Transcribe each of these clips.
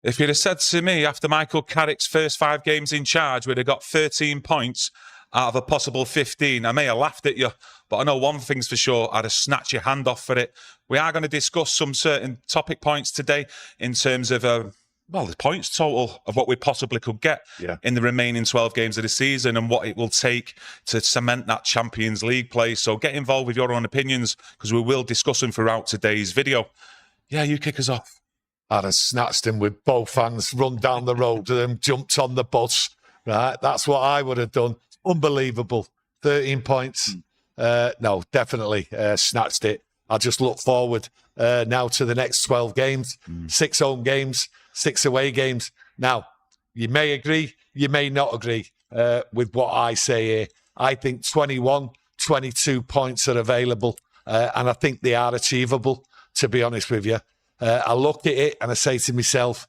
If you'd have said to me after Michael Carrick's first 5 games in charge, we'd have got 13 points out of a possible 15, I may have laughed at you, but I know one thing's for sure, I'd have snatched your hand off for it. We are going to discuss some certain topic points today in terms of, the points total of what we possibly could get in the remaining 12 games of the season and what it will take to cement that Champions League place. So get involved with your own opinions because we will discuss them throughout today's video. Yeah, you kick us off. I'd have snatched him with both hands, run down the road to them, jumped on the bus. Right, that's what I would have done. Unbelievable. 13 points. No, definitely snatched it. I just look forward now to the next 12 games. 6 home games, 6 away games. Now, you may agree, you may not agree with what I say here. I think 21, 22 points are available, and I think they are achievable, to be honest with you. I look at it and I say to myself,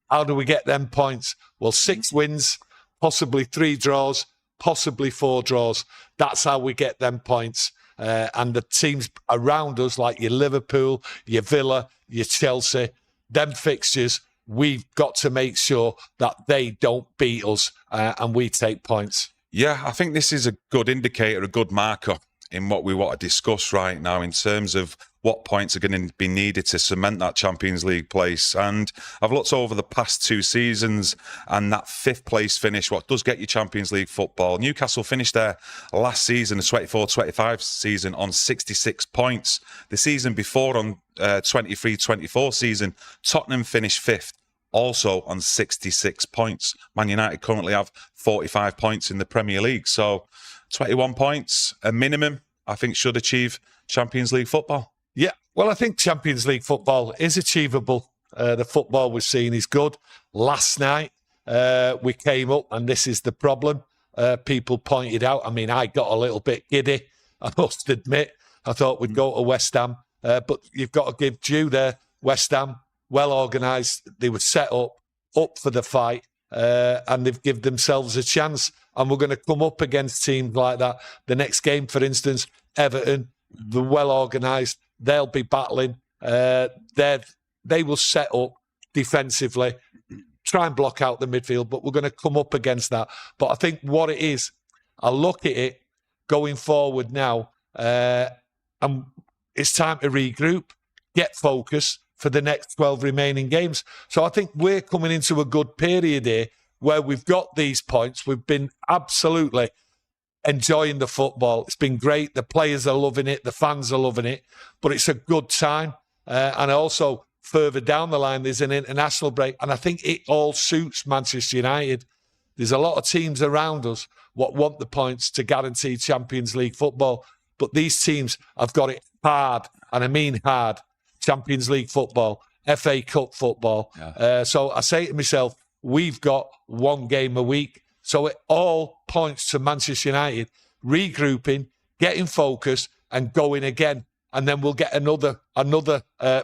how do we get them points? Well, 6 wins, possibly 3 draws, possibly 4 draws. That's how we get them points. And the teams around us, like your Liverpool, your Villa, your Chelsea, them fixtures, we've got to make sure that they don't beat us and we take points. Yeah, I think this is a good indicator, a good marker in what we want to discuss right now in terms of what points are going to be needed to cement that Champions League place. And I've looked over the past 2 seasons and that 5th place finish, what does get you Champions League football. Newcastle finished their last season, the 24-25 season, on 66 points. The season before, on 23-24 season, Tottenham finished 5th, also on 66 points. Man United currently have 45 points in the Premier League. So 21 points, a minimum, I think should achieve Champions League football. Yeah, well, I think Champions League football is achievable. The football we've seen is good. Last night, we came up, and this is the problem. People pointed out, I mean, I got a little bit giddy, I must admit. I thought we'd go to West Ham, but you've got to give due there. West Ham, well organised. They were set up for the fight, and they've given themselves a chance. And we're going to come up against teams like that. The next game, for instance, Everton, they're well organised. They'll be battling. They will set up defensively, try and block out the midfield, but we're going to come up against that. But I think what it is, I look at it going forward now, and it's time to regroup, get focus for the next 12 remaining games. So I think we're coming into a good period here where we've got these points. We've been absolutely enjoying the football. It's been great. The players are loving it. The fans are loving it. But it's a good time. And also, further down the line, there's an international break. And I think it all suits Manchester United. There's a lot of teams around us what want the points to guarantee Champions League football. But these teams have got it hard. And I mean hard. Champions League football, FA Cup football. Yeah. So I say to myself, we've got 1 game a week. So it all points to Manchester United regrouping, getting focused and going again. And then we'll get another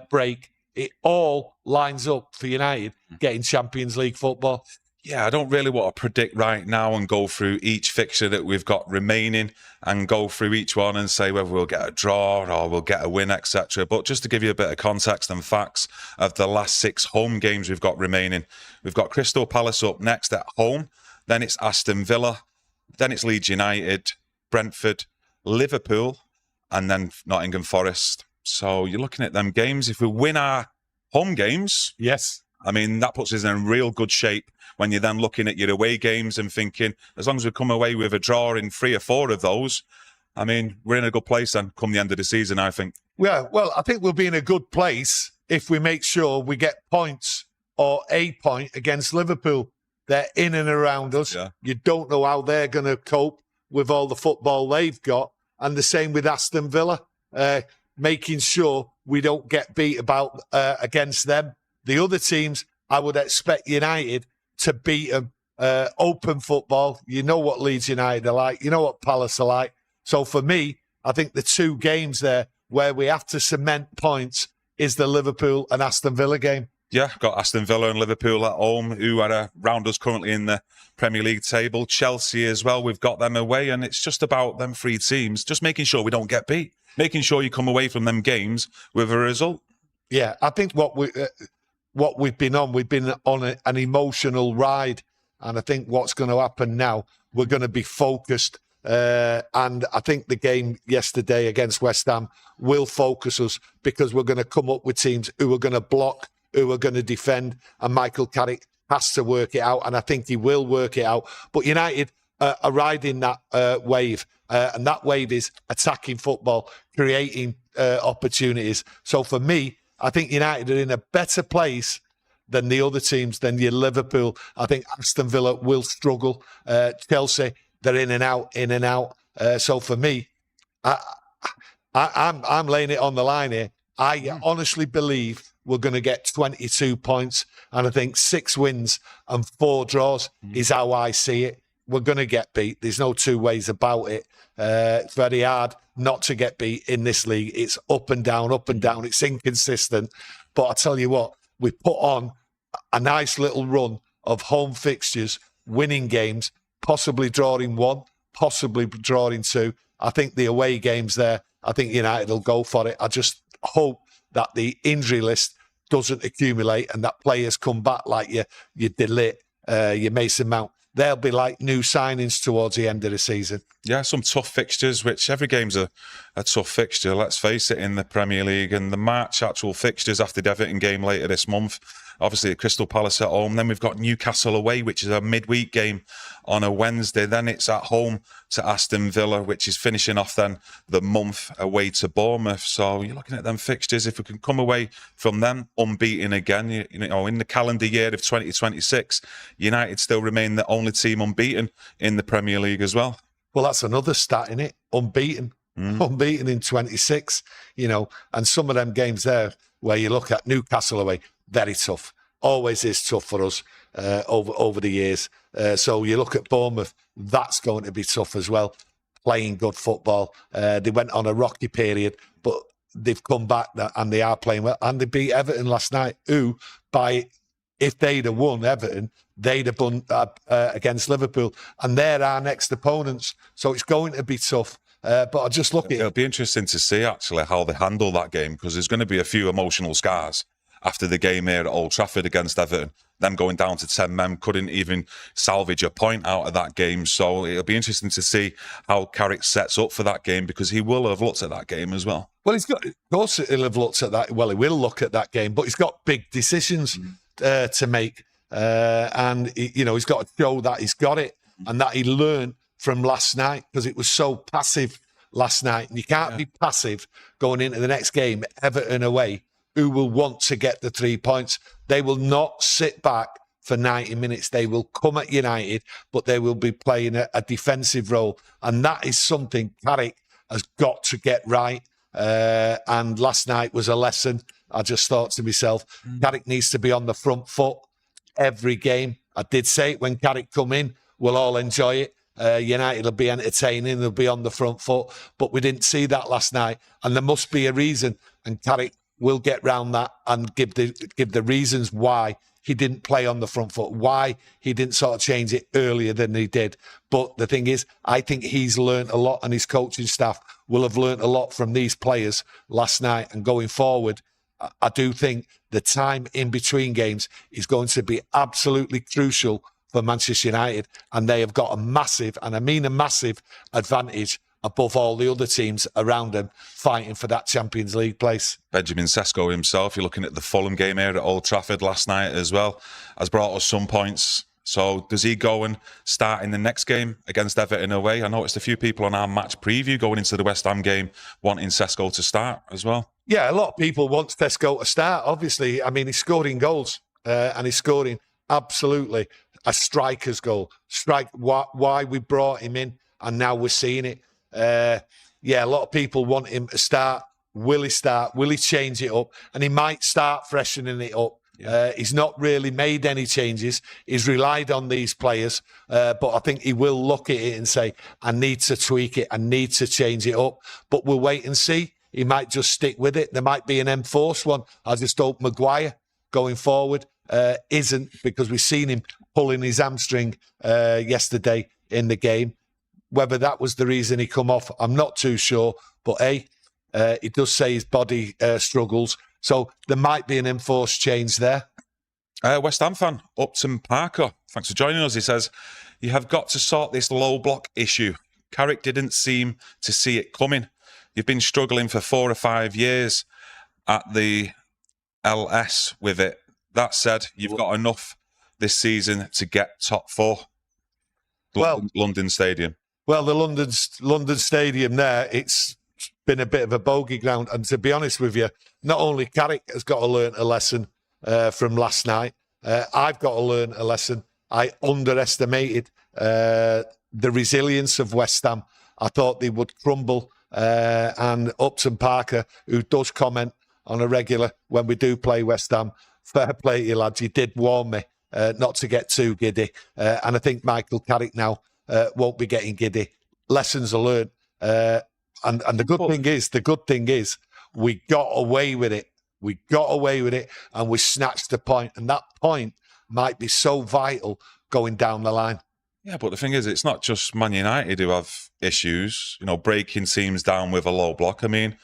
break. It all lines up for United getting Champions League football. Yeah, I don't really want to predict right now and go through each fixture that we've got remaining and go through each one and say whether we'll get a draw or we'll get a win, etc. But just to give you a bit of context and facts of the last 6 home games we've got remaining, we've got Crystal Palace up next at home. Then it's Aston Villa, then it's Leeds United, Brentford, Liverpool, and then Nottingham Forest. So you're looking at them games. If we win our home games, yes, I mean, that puts us in real good shape when you're then looking at your away games and thinking, as long as we come away with a draw in 3 or 4 of those, I mean, we're in a good place then come the end of the season, I think. Yeah, well, I think we'll be in a good place if we make sure we get points or a point against Liverpool. They're in and around us. Yeah. You don't know how they're going to cope with all the football they've got. And the same with Aston Villa, making sure we don't get beat about against them. The other teams, I would expect United to beat them. Open football. You know what Leeds United are like. You know what Palace are like. So for me, I think the 2 games there where we have to cement points is the Liverpool and Aston Villa game. Yeah, got Aston Villa and Liverpool at home, who are around us currently in the Premier League table. Chelsea as well, we've got them away, and it's just about them 3 teams, just making sure we don't get beat, making sure you come away from them games with a result. Yeah, I think what what we've been on an emotional ride. And I think what's going to happen now, we're going to be focused. And I think the game yesterday against West Ham will focus us, because we're going to come up with teams who are going to block, who are going to defend, and Michael Carrick has to work it out, and I think he will work it out. But United are riding that wave, and that wave is attacking football, creating opportunities. So for me, I think United are in a better place than the other teams, than your Liverpool. I think Aston Villa will struggle. Chelsea, they're in and out. So for me, I'm laying it on the line here. I honestly believe we're going to get 22 points, and I think 6 wins and 4 draws is how I see it. We're going to get beat. There's no two ways about it. It's very hard not to get beat in this league. It's up and down, up and down. It's inconsistent. But I tell you what, we put on a nice little run of home fixtures, winning games, possibly drawing 1, possibly drawing 2. I think the away games there, I think United will go for it. I just hope that the injury list doesn't accumulate and that players come back like your Delit, your Mason Mount. They'll be like new signings towards the end of the season. Yeah, some tough fixtures, which every game's a tough fixture, let's face it, in the Premier League. And the March actual fixtures after the Everton game later this month, obviously at Crystal Palace at home. Then we've got Newcastle away, which is a midweek game on a Wednesday. Then it's at home to Aston Villa, which is finishing off then the month away to Bournemouth. So you're looking at them fixtures. If we can come away from them unbeaten again, you know, in the calendar year of 2026, United still remain the only team unbeaten in the Premier League as well. Well, that's another stat, isn't it? Unbeaten. Unbeaten in 26, you know, and some of them games there where you look at Newcastle away, very tough. Always is tough for us over the years. So you look at Bournemouth, that's going to be tough as well. Playing good football. They went on a rocky period, but they've come back and they are playing well. And they beat Everton last night, who, if they'd have won Everton, they'd have won against Liverpool. And they're our next opponents. So it's going to be tough. But I just look at it. It'll be interesting to see, actually, how they handle that game, because there's going to be a few emotional scars after the game here at Old Trafford against Everton. Them going down to 10 men, couldn't even salvage a point out of that game. So it'll be interesting to see how Carrick sets up for that game, because he will have looked at that game as well. Well, of course he'll have looked at that. Well, he will look at that game, but he's got big decisions to make. And, he's got to show that he's got it and that he learned from last night, because it was so passive last night. And you can't be passive going into the next game, Everton away, who will want to get the 3 points. They will not sit back for 90 minutes. They will come at United, but they will be playing a defensive role. And that is something Carrick has got to get right. And last night was a lesson. I just thought to myself, Carrick needs to be on the front foot every game. I did say it when Carrick come in, we'll all enjoy it. United will be entertaining, they'll be on the front foot, but we didn't see that last night, and there must be a reason, and Carrick will get round that and give the reasons why he didn't play on the front foot, why he didn't sort of change it earlier than he did. But the thing is, I think he's learned a lot, and his coaching staff will have learned a lot from these players last night, and going forward, I do think the time in between games is going to be absolutely crucial for Manchester United, and they have got a massive, and I mean a massive, advantage above all the other teams around them fighting for that Champions League place. Benjamin Sesco himself, you're looking at the Fulham game here at Old Trafford last night as well, has brought us some points. So does he go and start in the next game against Everton away? I noticed a few people on our match preview going into the West Ham game wanting Sesco to start as well. Yeah, a lot of people want Sesco to start, obviously. I mean, he's scoring goals and he's scoring absolutely a striker's goal. Why we brought him in, and now we're seeing it. A lot of people want him to start. Will he start? Will he change it up? And he might start freshening it up. He's not really made any changes. He's relied on these players, but I think he will look at it and say, I need to tweak it. I need to change it up. But we'll wait and see. He might just stick with it. There might be an enforced one. I just hope Maguire going forward isn't, because we've seen him pulling his hamstring yesterday in the game. Whether that was the reason he come off, I'm not too sure. But he does say his body struggles. So there might be an enforced change there. West Ham fan, Upton Parker. Thanks for joining us. He says, you have got to sort this low block issue. Carrick didn't seem to see it coming. You've been struggling for 4 or 5 years at the LS with it. That said, you've got enough this season to get top 4. London Stadium. Well, the London Stadium there, it's been a bit of a bogey ground. And to be honest with you, not only Carrick has got to learn a lesson from last night, I've got to learn a lesson. I underestimated the resilience of West Ham. I thought they would crumble. And Upton Parker, who does comment on a regular when we do play West Ham, fair play to you, lads. You did warn me not to get too giddy. And I think Michael Carrick now won't be getting giddy. Lessons are learned. And the good thing is, we got away with it. We got away with it, and we snatched the point. And that point might be so vital going down the line. Yeah, but the thing is, it's not just Man United who have issues, breaking teams down with a low block. I mean,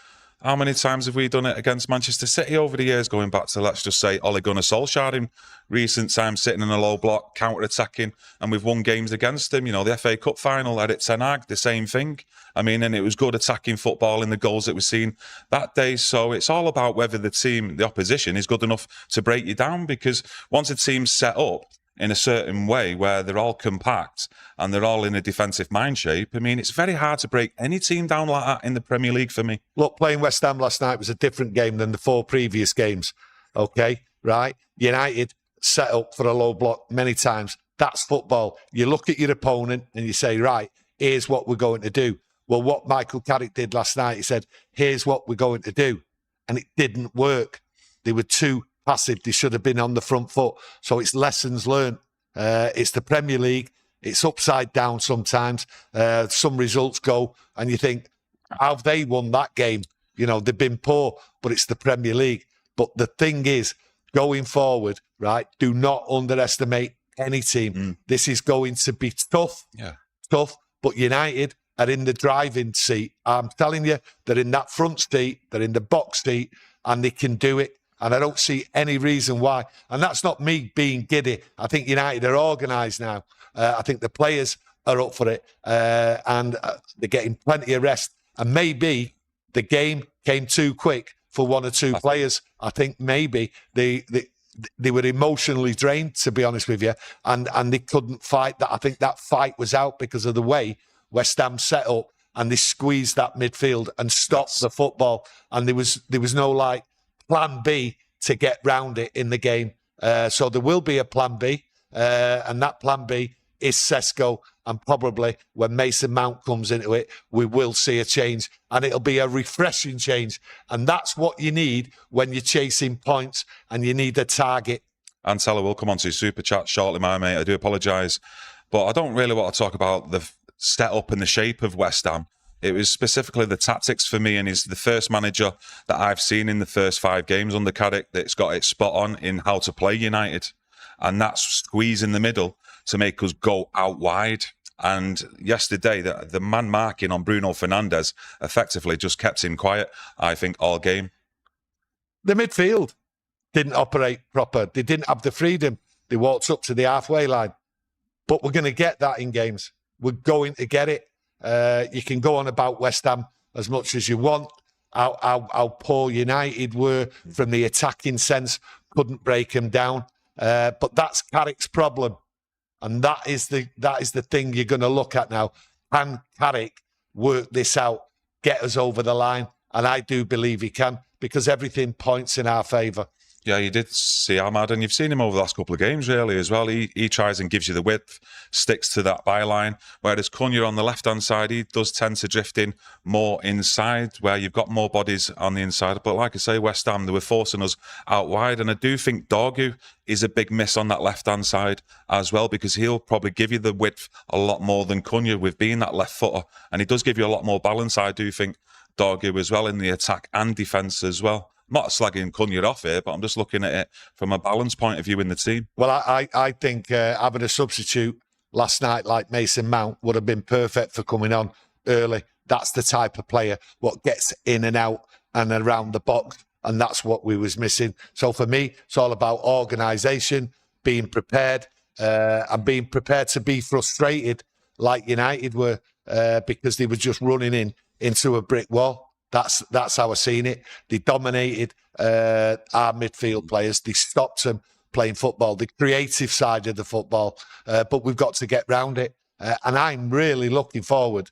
how many times have we done it against Manchester City over the years, going back to, let's just say, Ole Gunnar Solskjaer in recent times, sitting in a low block, counter-attacking, and we've won games against him. The FA Cup final, Eric Ten Hag, the same thing. I mean, and it was good attacking football in the goals that we've seen that day. So it's all about whether the opposition, is good enough to break you down, because once a team's set up in a certain way where they're all compact and they're all in a defensive mind shape, I mean, it's very hard to break any team down like that in the Premier League for me. Look, playing West Ham last night was a different game than the 4 previous games. Okay, right? United set up for a low block many times. That's football. You look at your opponent and you say, right, here's what we're going to do. Well, what Michael Carrick did last night, he said, here's what we're going to do. And it didn't work. They were too passive. They should have been on the front foot. So it's lessons learned. It's the Premier League. It's upside down sometimes. Some results go and you think, have they won that game? They've been poor, but it's the Premier League. But the thing is, going forward, right, do not underestimate any team. This is going to be tough. Yeah. Tough. But United are in the driving seat. I'm telling you, they're in that front seat, they're in the box seat, and they can do it. And I don't see any reason why. And that's not me being giddy. I think United are organised now. I think the players are up for it. And they're getting plenty of rest. And maybe the game came too quick for 1 or 2 players. I think maybe they were emotionally drained, to be honest with you. And they couldn't fight that. I think that fight was out because of the way West Ham set up. And they squeezed that midfield and stopped the football. And there was no plan B to get round it in the game. So there will be a plan B, and that plan B is Sesco, and probably when Mason Mount comes into it, we will see a change, and it'll be a refreshing change. And that's what you need when you're chasing points and you need a target. And Teller will come on to Super Chat shortly, my mate. I do apologise, but I don't really want to talk about the set-up and the shape of West Ham. It was specifically the tactics for me, and he's the first manager that I've seen in the first 5 games under Carrick that's got it spot on in how to play United. And that's squeeze in the middle to make us go out wide. And yesterday, the man marking on Bruno Fernandes effectively just kept him quiet, I think, all game. The midfield didn't operate proper. They didn't have the freedom. They walked up to the halfway line. But we're going to get that in games. We're going to get it. You can go on about West Ham as much as you want, how poor United were from the attacking sense, couldn't break them down. But that's Carrick's problem. And that is the thing you're going to look at now. Can Carrick work this out, get us over the line? And I do believe he can, because everything points in our favour. Yeah, you did see Ahmad, and you've seen him over the last couple of games, really, as well. He tries and gives you the width, sticks to that byline, whereas Cunha on the left-hand side, he does tend to drift in more inside, where you've got more bodies on the inside. But like I say, West Ham, they were forcing us out wide, and I do think Dorgu is a big miss on that left-hand side as well, because he'll probably give you the width a lot more than Cunha with being that left footer, and he does give you a lot more balance, I do think, Dorgu as well, in the attack and defence as well. I'm not slagging Cunha off here, but I'm just looking at it from a balance point of view in the team. Well, I think having a substitute last night like Mason Mount would have been perfect for coming on early. That's the type of player what gets in and out and around the box and that's what we was missing. So for me, it's all about organisation, being prepared, and being prepared to be frustrated like United were, because they were just running into a brick wall. That's how I seen it. They dominated our midfield players. They stopped them playing football, the creative side of the football. But we've got to get round it. And I'm really looking forward,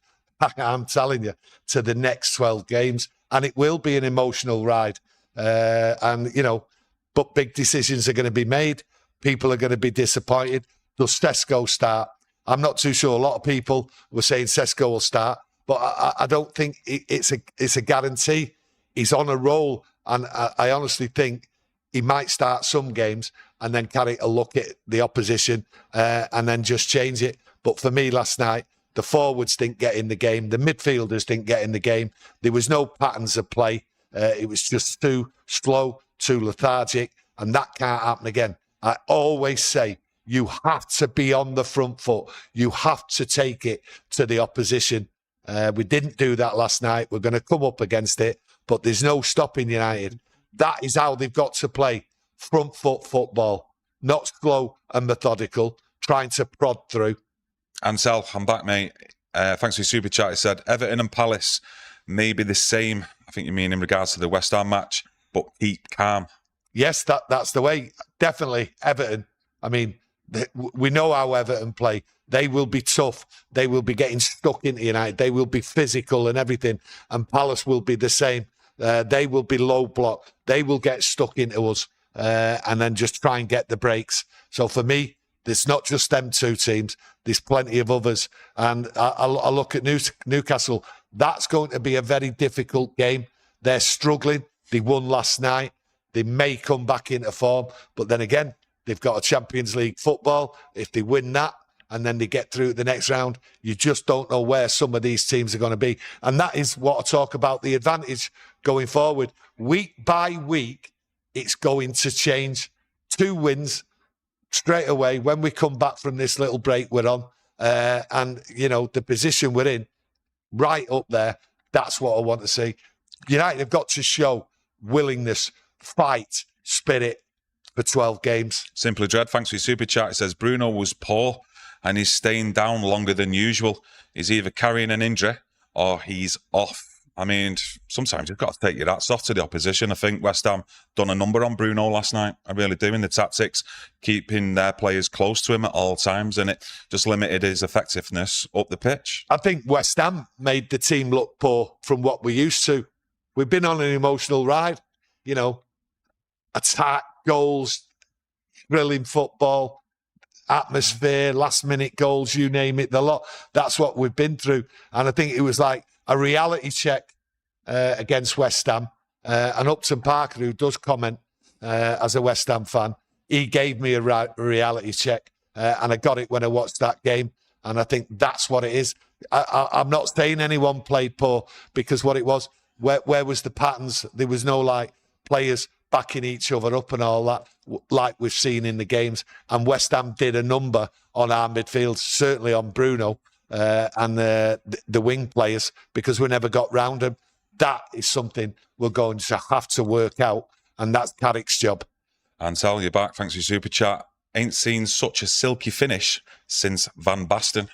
I'm telling you, to the next 12 games. And it will be an emotional ride. And, you know, but big decisions are going to be made. People are going to be disappointed. Does Sesco start? I'm not too sure. A lot of people were saying Sesco will start, but I don't think it's a guarantee. He's on a roll, and I honestly think he might start some games, and then Carrick will look at the opposition and then just change it. But for me last night, the forwards didn't get in the game. The midfielders didn't get in the game. There was no patterns of play. It was just too slow, too lethargic, and that can't happen again. I always say, you have to be on the front foot. You have to take it to the opposition. We didn't do that last night. We're going to come up against it, but there's no stopping United. That is how they've got to play front foot football, not slow and methodical, trying to prod through. Ansel, I'm back, mate. Thanks for your super chat. He said, Everton and Palace may be the same, I think you mean in regards to the West Ham match, but keep calm. Yes, that's the way. Definitely Everton. I mean, we know how Everton play. They will be tough. They will be getting stuck into United. They will be physical and everything. And Palace will be the same. They will be low block. They will get stuck into us and then just try and get the breaks. So for me, there's not just them two teams. There's plenty of others. And I look at Newcastle. That's going to be a very difficult game. They're struggling. They won last night. They may come back into form. But then again, they've got a Champions League football. If they win that and then they get through the next round, you just don't know where some of these teams are going to be. And that is what I talk about, the advantage going forward. Week by week, it's going to change. 2 wins straight away when we come back from this little break we're on. And, you know, the position we're in, right up there, that's what I want to see. United have got to show willingness, fight, spirit, for 12 games. Simply Dread, thanks for your super chat. It says Bruno was poor and he's staying down longer than usual. He's either carrying an injury or he's off. I mean, sometimes you've got to take your hats off to the opposition. I think West Ham done a number on Bruno last night. I really do in the tactics, keeping their players close to him at all times, and it just limited his effectiveness up the pitch. I think West Ham made the team look poor from what we're used to. We've been on an emotional ride, you know, attack, goals, thrilling football, atmosphere, last-minute goals, you name it, the lot. That's what we've been through. And I think it was like a reality check against West Ham. And Upton Parker, who does comment as a West Ham fan, he gave me a reality check. And I got it when I watched that game. And I think that's what it is. I'm not saying anyone played poor, because what it was, where was the patterns? There was no, like, players backing each other up and all that, like we've seen in the games. And West Ham did a number on our midfield, certainly on Bruno and the wing players, because we never got round them. That is something we're going to have to work out, and that's Carrick's job. Ansel, you're back. Thanks for your super chat. Ain't seen such a silky finish since Van Basten.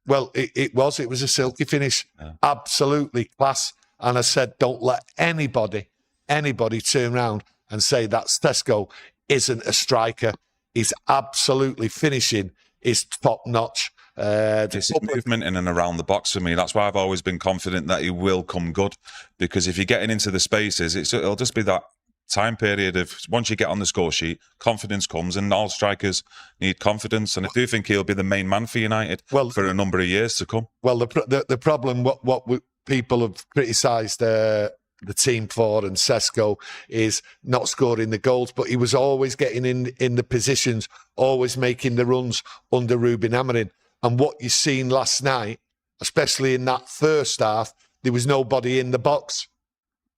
Well, it was a silky finish. Yeah. Absolutely class. And I said, don't let anybody turn around and say that Sesco isn't a striker. He's absolutely finishing is top notch. This is movement in and around the box for me. That's why I've always been confident that he will come good, because if you're getting into the spaces, it'll just be that time period of once you get on the score sheet, confidence comes, and all strikers need confidence. And I do think he'll be the main man for United for a number of years to come. Well, the problem, what people have criticised the team for and Sesco is not scoring the goals, but he was always getting in the positions, always making the runs under Ruben Amorim. And what you seen last night, especially in that first half, there was nobody in the box.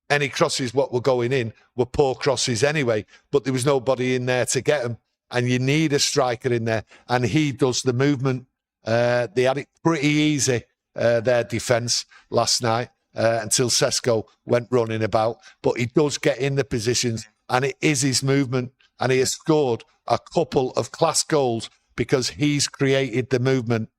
Any crosses what were going in were poor crosses anyway, but there was nobody in there to get them. And you need a striker in there, and he does the movement. They had it pretty easy, their defence last night. until Sesco went running about. But he does get in the positions, and it is his movement. And he has scored a couple of class goals because he's created the movement.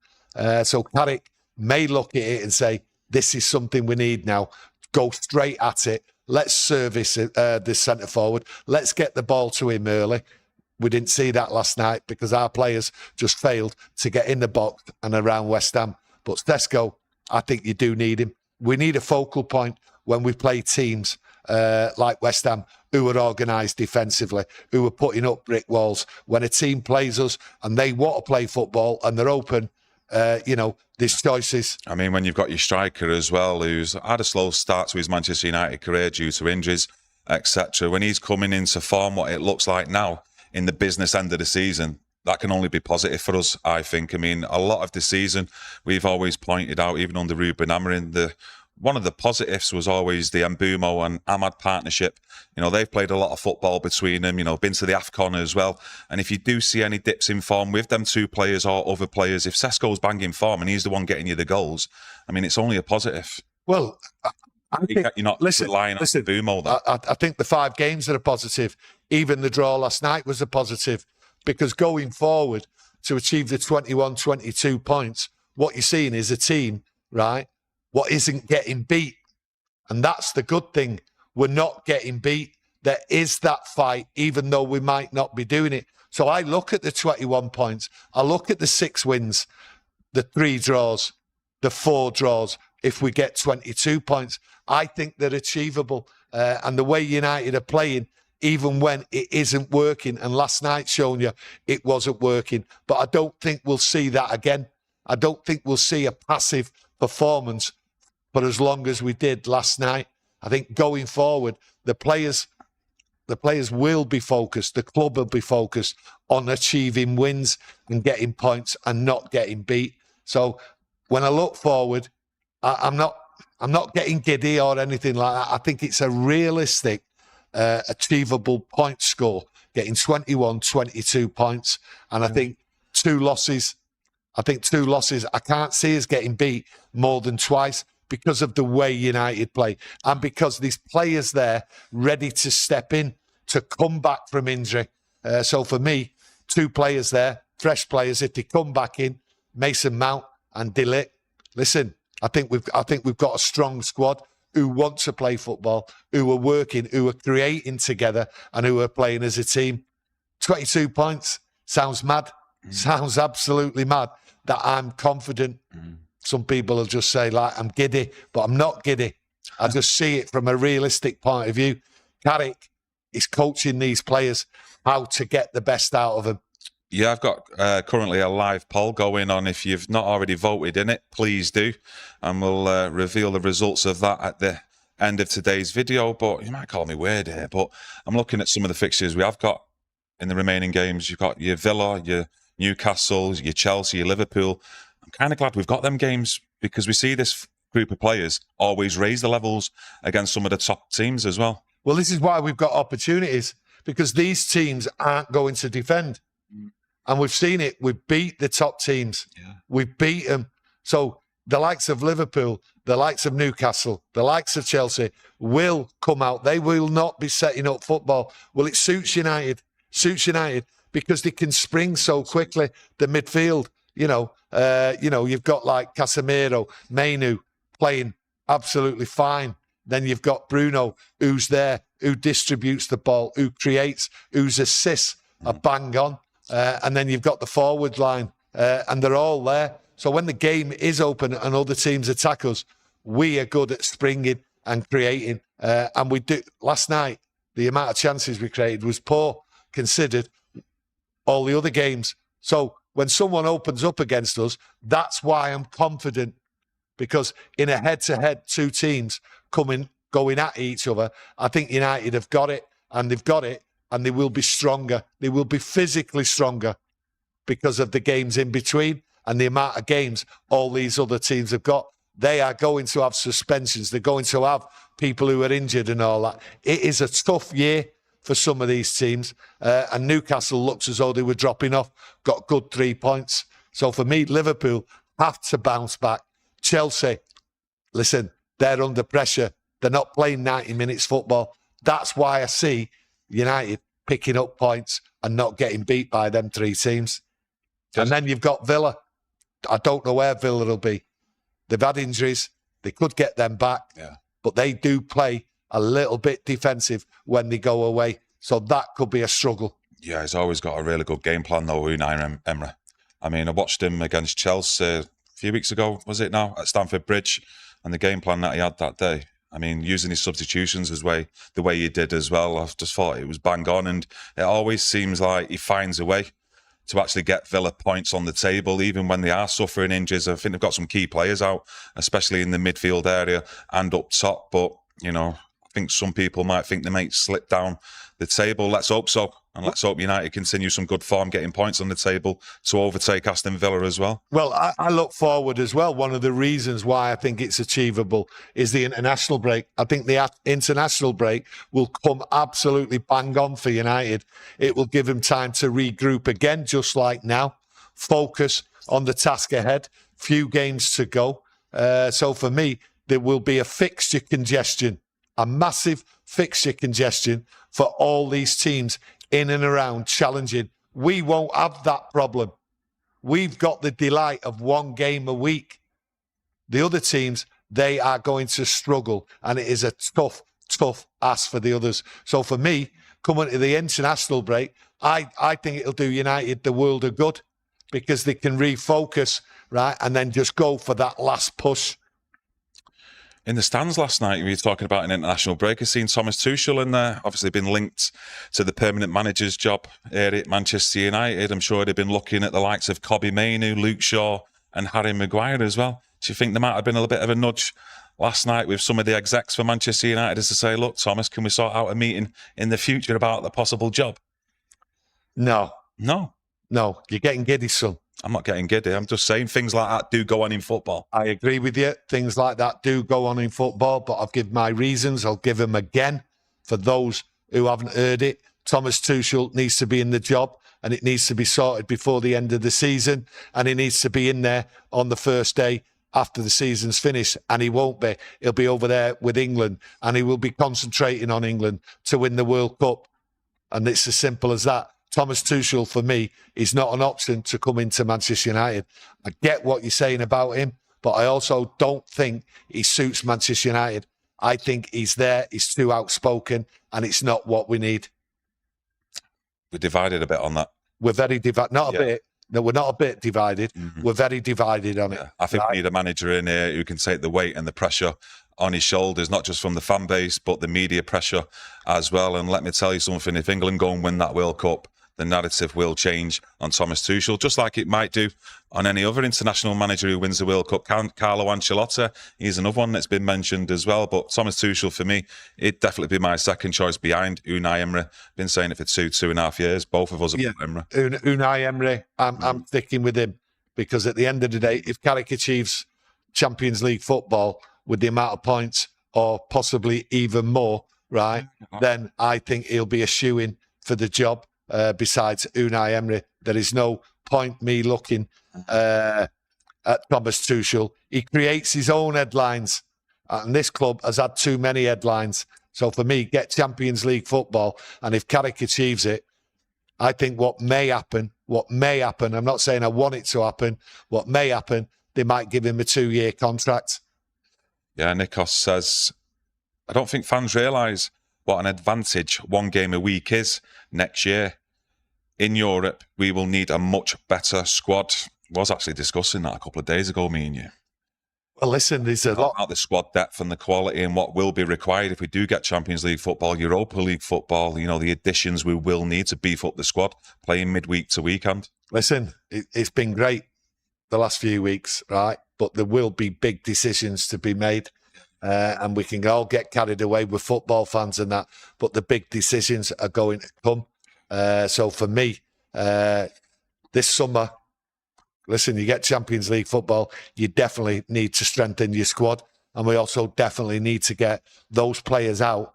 So Carrick may look at it and say, this is something we need now. Go straight at it. Let's service this centre forward. Let's get the ball to him early. We didn't see that last night because our players just failed to get in the box and around West Ham. But Sesco, I think you do need him. We need a focal point when we play teams like West Ham, who are organised defensively, who are putting up brick walls. When a team plays us and they want to play football and they're open, there's choices. I mean, when you've got your striker as well, who's had a slow start to his Manchester United career due to injuries, etc. When he's coming into form, what it looks like now in the business end of the season, that can only be positive for us, I think. I mean, a lot of the season, we've always pointed out, even under Ruben Amorim, one of the positives was always the Mbumo and Ahmad partnership. They've played a lot of football between them, been to the AFCON as well. And if you do see any dips in form with them two players or other players, if Sesco's banging form and he's the one getting you the goals, I mean, it's only a positive. Well, I think, you're not relying on Mbumo. I think the 5 games are a positive. Even the draw last night was a positive, because going forward to achieve the 21-22 points, what you're seeing is a team, right, what isn't getting beat. And that's the good thing. We're not getting beat. There is that fight, even though we might not be doing it. So I look at the 21 points. I look at the 6 wins, the 3 draws, the 4 draws. If we get 22 points, I think they're achievable. And the way United are playing, even when it isn't working, and last night shown you it wasn't working, but I don't think we'll see that again. I don't think we'll see a passive performance for as long as we did last night. I think going forward, the players will be focused, the club will be focused on achieving wins and getting points and not getting beat. So when I look forward, I'm not getting giddy or anything like that. I think it's a realistic, achievable point score, getting 21, 22 points. And I think 2 losses, I can't see us getting beat more than twice because of the way United play and because there's players there ready to step in, to come back from injury. So for me, 2 players there, fresh players, if they come back in, Mason Mount and De Ligt. Listen, I think we've got a strong squad who want to play football, who are working, who are creating together, and who are playing as a team. 22 points sounds mad, sounds absolutely mad. That I'm confident. Some people will just say, like, I'm giddy, but I'm not giddy. I just see it from a realistic point of view. Carrick is coaching these players how to get the best out of them. Yeah, I've got currently a live poll going on. If you've not already voted in it, please do. And we'll reveal the results of that at the end of today's video. But you might call me weird here, but I'm looking at some of the fixtures we have got in the remaining games. You've got your Villa, your Newcastle, your Chelsea, your Liverpool. I'm kind of glad we've got them games because we see this group of players always raise the levels against some of the top teams as well. Well, this is why we've got opportunities, because these teams aren't going to defend. And we've seen it. We've beat the top teams. Yeah. We've beat them. So the likes of Liverpool, the likes of Newcastle, the likes of Chelsea will come out. They will not be setting up football. Well, it suits United. Suits United because they can spring so quickly. The midfield, you've got like Casemiro, Mainu playing absolutely fine. Then you've got Bruno, who's there, who distributes the ball, who creates, whose assists are bang on. And then you've got the forward line, and they're all there. So when the game is open and other teams attack us, we are good at springing and creating. And we do. Last night, the amount of chances we created was poor, considered all the other games. So when someone opens up against us, that's why I'm confident. Because in a head-to-head, 2 teams going at each other, I think United have got it, and they've got it. And they will be stronger. They will be physically stronger because of the games in between and the amount of games all these other teams have got. They are going to have suspensions. They're going to have people who are injured and all that. It is a tough year for some of these teams. And Newcastle looks as though they were dropping off, got good 3 points. So for me, Liverpool have to bounce back. Chelsea, listen, They're under pressure. They're not playing 90 minutes football. That's why I see United picking up points and not getting beat by them 3 teams. And then you've got Villa. I don't know where Villa will be. They've had injuries. They could get them back. Yeah. But they do play a little bit defensive when they go away. So that could be a struggle. Yeah, he's always got a really good game plan, though, Unai Emery. I mean, I watched him against Chelsea a few weeks ago, was it now, at Stamford Bridge, and the game plan that he had that day. I mean, using his substitutions the way he did as well, I just thought it was bang on, and it always seems like he finds a way to actually get Villa points on the table, even when they are suffering injuries. I think they've got some key players out, especially in the midfield area and up top, but, you know, I think some people might think they might slip down the table. Let's hope so. And let's hope United continue some good form, getting points on the table to overtake Aston Villa as well. Well, I look forward as well. One of the reasons why I think it's achievable is the international break. I think the international break will come absolutely bang on for United. It will give them time to regroup again, just like now. Focus on the task ahead. Few games to go. So for me, there will be a fixture congestion, a massive fixture congestion for all these teams in and around challenging. We won't have that problem. We've got the delight of 1 game a week. The other teams, they are going to struggle, and it is a tough ask for the others. So for me, coming to the international break, I think it'll do United the world of good, because they can refocus, right, and then just go for that last push. In the stands last night, we were talking about an international break. I've seen Thomas Tuchel in there, obviously been linked to the permanent manager's job here at Manchester United. I'm sure they've been looking at the likes of Kobbie Mainoo, Luke Shaw and Harry Maguire as well. Do you think there might have been a little bit of a nudge last night with some of the execs for Manchester United as to say, look, Thomas, can we sort out a meeting in the future about the possible job? No. No? No, you're getting giddy, son. I'm not getting giddy. I'm just saying things like that do go on in football. I agree with you. Things like that do go on in football, but I'll give my reasons. I'll give them again for those who haven't heard it. Thomas Tuchel needs to be in the job, and it needs to be sorted before the end of the season, and he needs to be in there on the first day after the season's finished, and he won't be. He'll be over there with England, and he will be concentrating on England to win the World Cup, and it's as simple as that. Thomas Tuchel, for me, is not an option to come into Manchester United. I get what you're saying about him, but I also don't think he suits Manchester United. I think he's there, he's too outspoken, and it's not what we need. We're divided a bit on that. We're very divided. Not a bit. No, we're not a bit divided. Mm-hmm. We're very divided on it. I think we need a manager in here who can take the weight and the pressure on his shoulders, not just from the fan base, but the media pressure as well. And let me tell you something, if England go and win that World Cup, the narrative will change on Thomas Tuchel, just like it might do on any other international manager who wins the World Cup. Carlo Ancelotti, he's another one that's been mentioned as well. But Thomas Tuchel, for me, it'd definitely be my second choice behind Unai Emery. Been saying it for 2.5 years. Both of us are Emery. Unai Emery, I'm sticking with him, because at the end of the day, if Carrick achieves Champions League football with the amount of points, or possibly even more, right, then I think he'll be a shoo-in for the job. Besides Unai Emery, there is no point me looking at Thomas Tuchel. He creates his own headlines, and this club has had too many headlines. So for me, get Champions League football, and if Carrick achieves it, I think what may happen, I'm not saying I want it to happen, what may happen, they might give him a 2-year contract. Yeah, Nikos says, I don't think fans realise what an advantage 1 game a week is next year. In Europe, we will need a much better squad. I was actually discussing that a couple of days ago, me and you. Well, listen, there's a lot about the squad depth and the quality and what will be required if we do get Champions League football, Europa League football, you know, the additions we will need to beef up the squad, playing midweek to weekend. Listen, it's been great the last few weeks, right? But there will be big decisions to be made. And we can all get carried away with football fans and that, but the big decisions are going to come. So for me, this summer, listen, you get Champions League football, you definitely need to strengthen your squad. And we also definitely need to get those players out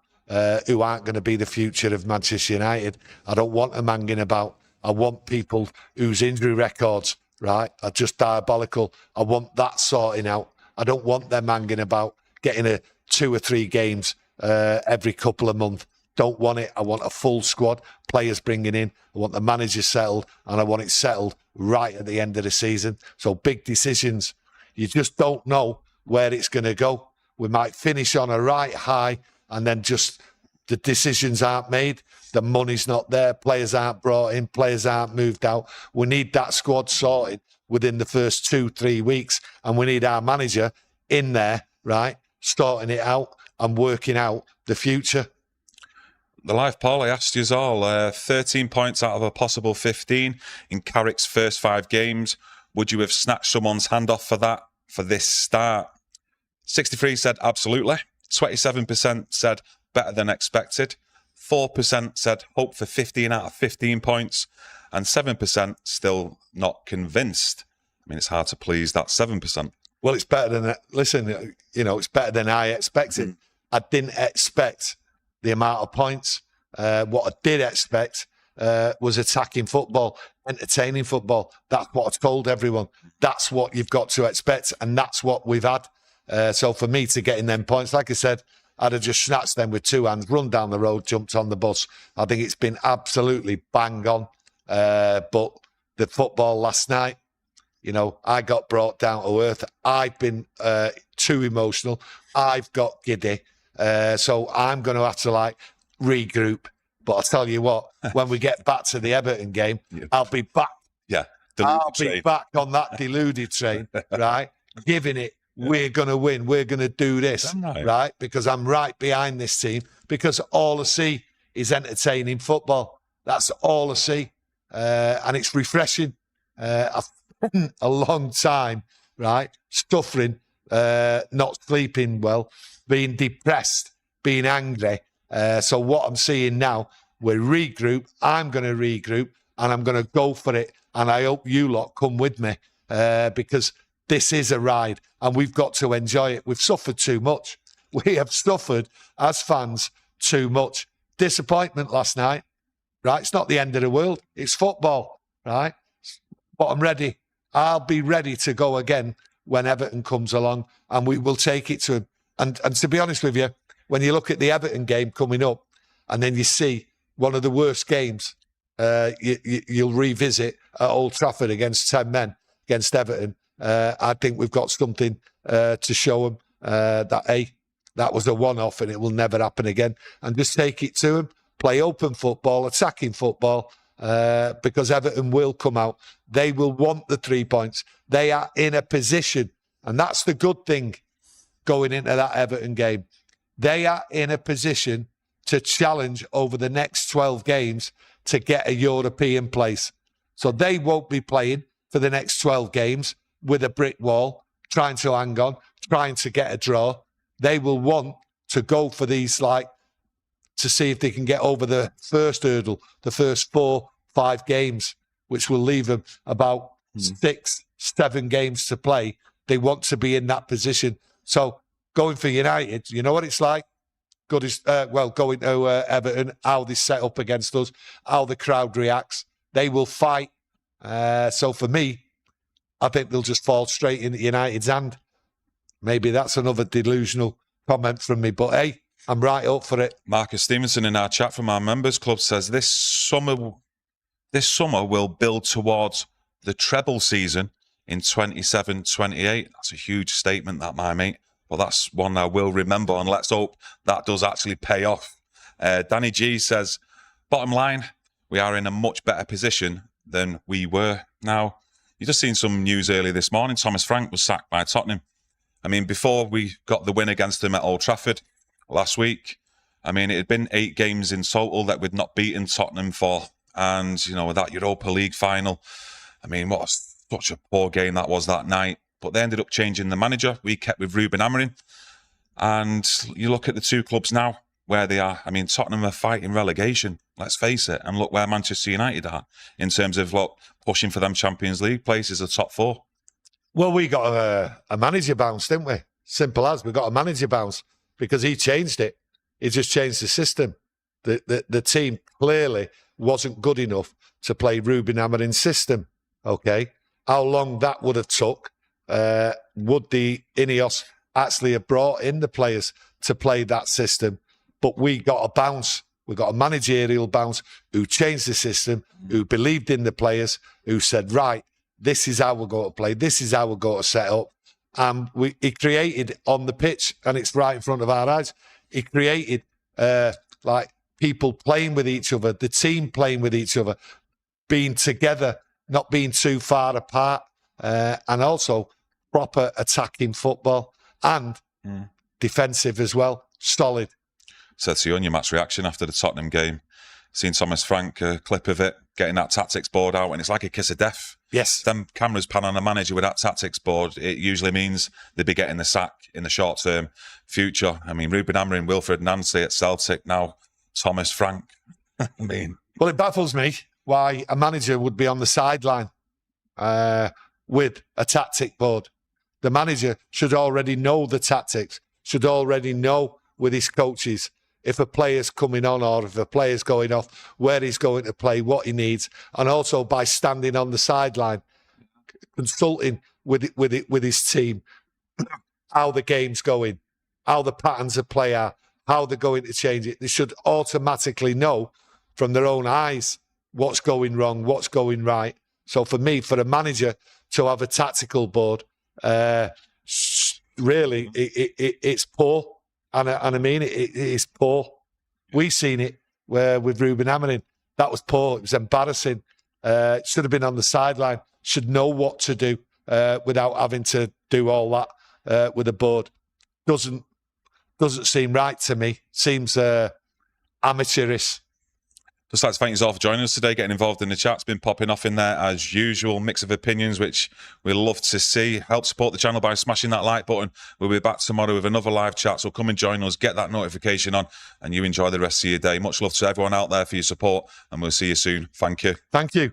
who aren't going to be the future of Manchester United. I don't want them hanging about. I want people whose injury records, right, are just diabolical. I want that sorting out. I don't want them hanging about. getting a 2 or 3 games every couple of months. Don't want it. I want a full squad, players bringing in. I want the manager settled, and I want it settled right at the end of the season. So big decisions. You just don't know where it's going to go. We might finish on a right high, and then just the decisions aren't made. The money's not there. Players aren't brought in. Players aren't moved out. We need that squad sorted within the first 2-3 weeks, and we need our manager in there, right, starting it out and working out the future. The live poll, I asked you all, 13 points out of a possible 15 in Carrick's first 5 games. Would you have snatched someone's hand off for that, for this start? 63 said absolutely. 27% said better than expected. 4% said hope for 15 out of 15 points. And 7% still not convinced. I mean, it's hard to please that 7%. Well, it's better than, listen, it's better than I expected. I didn't expect the amount of points. What I did expect was attacking football, entertaining football. That's what I told everyone. That's what you've got to expect, and that's what we've had. So for me to get in them points, like I said, I'd have just snatched them with 2 hands, run down the road, jumped on the bus. I think it's been absolutely bang on. But the football last night, I got brought down to earth. I've been too emotional. I've got giddy. So I'm going to have to regroup. But I'll tell you what, when we get back to the Everton game, I'll be back. Yeah. I'll be back on that deluded train, right? Giving it, we're going to win. We're going to do this, right? Because I'm right behind this team. Because all I see is entertaining football. That's all I see. And it's refreshing. I've spent a long time, right, suffering, not sleeping well, being depressed, being angry. So what I'm seeing now, we're regroup. I'm going to regroup, and I'm going to go for it. And I hope you lot come with me, because this is a ride, and we've got to enjoy it. We've suffered too much. We have suffered as fans too much. Disappointment last night, right? It's not the end of the world. It's football, right? But I'm ready. I'll be ready to go again when Everton comes along, and we will take it to him. And to be honest with you, when you look at the Everton game coming up, and then you see one of the worst games you'll revisit at Old Trafford against 10 men, against Everton, I think we've got something to show them that was a one-off and it will never happen again. And just take it to them, play open football, attacking football, because Everton will come out. They will want the 3 points. They are in a position, and that's the good thing going into that Everton game. They are in a position to challenge over the next 12 games to get a European place. So they won't be playing for the next 12 games with a brick wall, trying to hang on, trying to get a draw. They will want to go for these, to see if they can get over the first hurdle, the first 4-5 games, which will leave them about 6-7 games to play. They want to be in that position. So going for United, you know what it's like? Going to Everton, how they set up against us, how the crowd reacts. They will fight. So for me, I think they'll just fall straight into United's hand. Maybe that's another delusional comment from me, but hey, I'm right up for it. Marcus Stevenson in our chat from our members club says this summer will build towards the treble season in 27-28. That's a huge statement, that, my mate. But that's one I will remember, and let's hope that does actually pay off. Danny G says, bottom line, we are in a much better position than we were. Now, you just seen some news earlier this morning. Thomas Frank was sacked by Tottenham. I mean, before we got the win against them at Old Trafford last week, I mean, it had been 8 games in total that we'd not beaten Tottenham for. And, with that Europa League final, I mean, such a poor game that was that night. But they ended up changing the manager. We kept with Ruben Amorim. And you look at the two clubs now, where they are. I mean, Tottenham are fighting relegation, let's face it. And look where Manchester United are in terms of pushing for them Champions League places, the top 4. Well, we got a manager bounce, didn't we? Simple as. We got a manager bounce because he changed it. He just changed the system. The team clearly wasn't good enough to play Ruben Amorim's system, okay? How long that would have took, would the Ineos actually have brought in the players to play that system. But we got a bounce. We got a managerial bounce who changed the system, who believed in the players, who said, right, this is how we're going to play. This is how we're going to set up. And he created on the pitch, and it's right in front of our eyes, he created like people playing with each other, the team playing with each other, being together, not being too far apart, and also proper attacking football and defensive as well, solid. Sesco, on your match reaction after the Tottenham game, seeing Thomas Frank, a clip of it, getting that tactics board out, and it's like a kiss of death. Yes. Them cameras pan on a manager with that tactics board, it usually means they'd be getting the sack in the short-term future. I mean, Ruben Amorim, Wilfred Nancy at Celtic, now Thomas Frank. I mean... Well, it baffles me why a manager would be on the sideline with a tactic board. The manager should already know the tactics, should already know with his coaches if a player's coming on or if a player's going off, where he's going to play, what he needs, and also by standing on the sideline, consulting with his team, how the game's going, how the patterns of play are, how they're going to change it. They should automatically know from their own eyes what's going wrong, what's going right. So for me, for a manager to have a tactical board, really, it's poor. And I mean, it is poor. We've seen it with Ruben Amorim. That was poor. It was embarrassing. Should have been on the sideline. Should know what to do without having to do all that with a board. Doesn't seem right to me. Seems amateurish. Just like to thank you all for joining us today, getting involved in the chat. It's been popping off in there as usual. Mix of opinions, which we love to see. Help support the channel by smashing that like button. We'll be back tomorrow with another live chat, so come and join us, get that notification on, and you enjoy the rest of your day. Much love to everyone out there for your support, and we'll see you soon. Thank you. Thank you.